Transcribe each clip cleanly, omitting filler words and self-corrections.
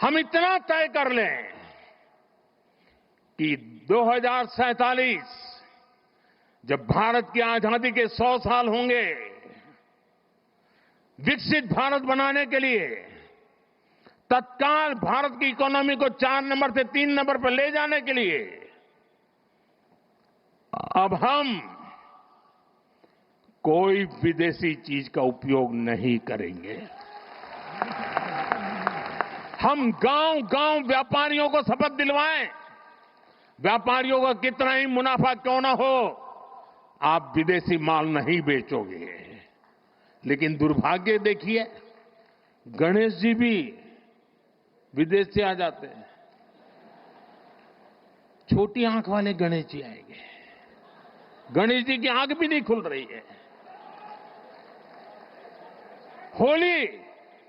हम इतना तय कर लें कि 2047 जब भारत की आजादी के 100 साल होंगे, विकसित भारत बनाने के लिए तत्काल भारत की इकोनॉमी को 4 नंबर से 3 नंबर पर ले जाने के लिए अब हम कोई विदेशी चीज का उपयोग नहीं करेंगे। हम गांव-गांव व्यापारियों को शपथ दिलवाएं, व्यापारियों का कितना ही मुनाफा क्यों ना हो, आप विदेशी माल नहीं बेचोगे। लेकिन दुर्भाग्य देखिए, गणेश जी भी विदेश से आ जाते हैं। छोटी आंख वाले गणेश जी आएंगे, गणेश जी की आंख भी नहीं खुल रही है।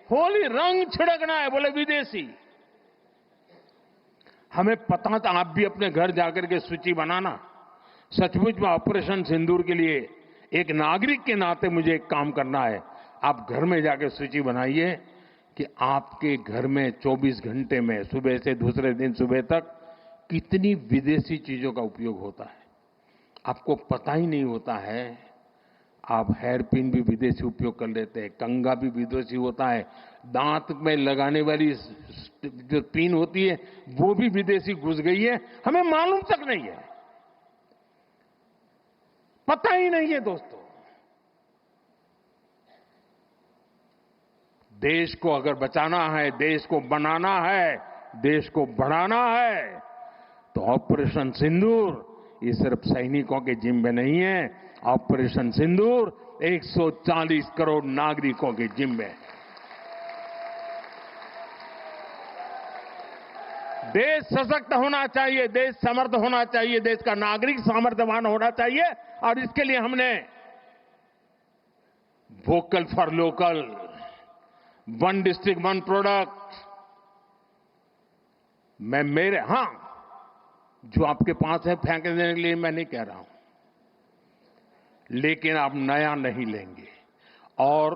होली रंग छिड़कना है, बोले विदेशी। हमें पता था, आप भी अपने घर जाकर के सूची बनाना। सचमुच में ऑपरेशन सिंदूर के लिए एक नागरिक के नाते मुझे एक काम करना है। आप घर में जाकर सूची बनाइए कि आपके घर में 24 घंटे में सुबह से दूसरे दिन सुबह तक कितनी विदेशी चीजों का उपयोग होता है। आपको पता ही नहीं होता है। आप हेयर पिन भी विदेशी उपयोग कर लेते हैं, कंघा भी विदेशी होता है, दांत में लगाने वाली जो पिन होती है वो भी विदेशी घुस गई है, हमें मालूम तक नहीं है, पता ही नहीं है। दोस्तों, देश को अगर बचाना है, देश को बनाना है, देश को बढ़ाना है, तो ऑपरेशन सिंदूर ये सिर्फ सैनिकों के जिम्मे नहीं है। ऑपरेशन सिंदूर 140 करोड़ नागरिकों के जिम्मे। देश सशक्त होना चाहिए, देश समर्थ होना चाहिए, देश का नागरिक सामर्थ्यवान होना चाहिए। और इसके लिए हमने vocal for local, one district one product, जो आपके पास है फेंक देने के लिए मैं नहीं कह रहा हूं, लेकिन आप नया नहीं लेंगे। और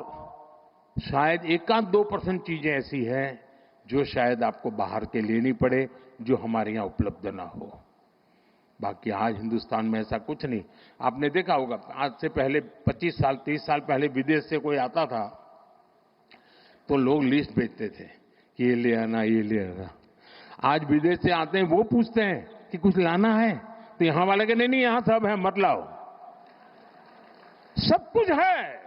शायद 1-2% चीजें ऐसी हैं जो शायद आपको बाहर के लेनी पड़े, जो हमारे यहां उपलब्ध ना हो। बाकी आज हिंदुस्तान में ऐसा कुछ नहीं। आपने देखा होगा, आज से पहले 25 साल 30 साल पहले विदेश से कोई आता था तो लोग लिस्ट भेजते थे कि ये ले आना, ये ले आना। आज विदेश से आते हैं, वो पूछते हैं कि कुछ लाना है, तो यहां वाले के नहीं, यहां सब है, मत लाओ, सब कुछ है।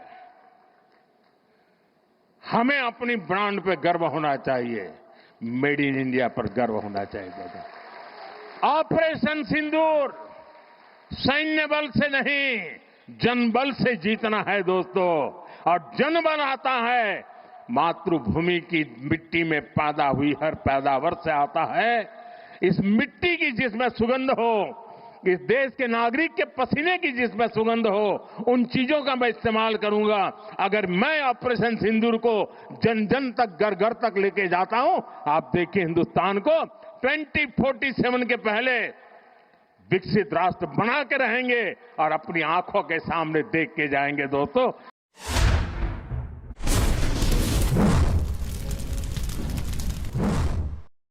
हमें अपनी ब्रांड पे गर्व होना चाहिए, मेड इन इंडिया पर गर्व होना चाहिए। ऑपरेशन सिंदूर सैन्य बल से नहीं, जनबल से जीतना है दोस्तों। और जनबल आता है मातृभूमि की मिट्टी में पैदा हुई हर पैदावार से आता है। इस मिट्टी की जिसमें सुगंध हो, इस देश के नागरिक के पसीने की जिसमें सुगंध हो, उन चीजों का मैं इस्तेमाल करूंगा। अगर मैं ऑपरेशन सिंदूर को जन जन तक, घर घर तक लेके जाता हूं, आप देखिए हिंदुस्तान को 2047 के पहले विकसित राष्ट्र बना के रहेंगे और अपनी आंखों के सामने देख के जाएंगे। दोस्तों,